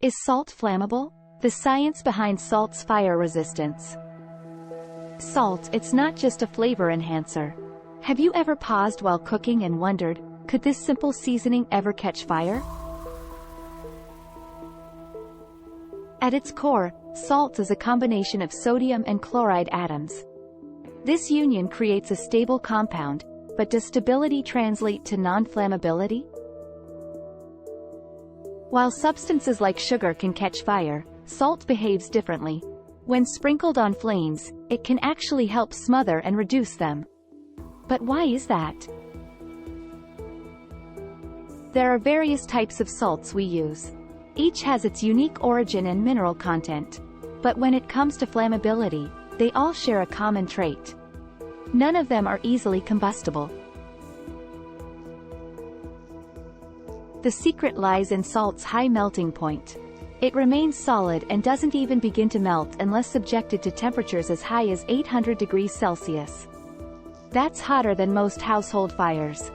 Is salt flammable? The science behind salt's fire resistance. Salt, it's not just a flavor enhancer. Have you ever paused while cooking and wondered, could this simple seasoning ever catch fire? At its core, salt is a combination of sodium and chloride atoms. This union creates a stable compound, but does stability translate to non-flammability? While substances like sugar can catch fire, salt behaves differently. When sprinkled on flames, it can actually help smother and reduce them. But why is that? There are various types of salts we use. Each has its unique origin and mineral content. But when it comes to flammability, they all share a common trait. None of them are easily combustible. The secret lies in salt's high melting point. It remains solid and doesn't even begin to melt unless subjected to temperatures as high as 800 degrees Celsius. That's hotter than most household fires.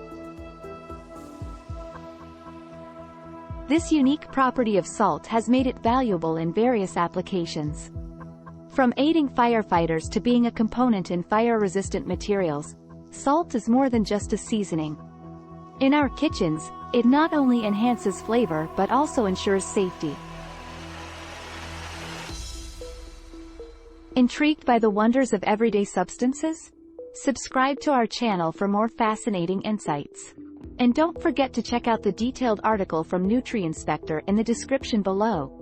This unique property of salt has made it valuable in various applications. From aiding firefighters to being a component in fire-resistant materials, salt is more than just a seasoning. In our kitchens, it not only enhances flavor but also ensures safety. Intrigued by the wonders of everyday substances? Subscribe to our channel for more fascinating insights. And don't forget to check out the detailed article from Nutri Inspector in the description below.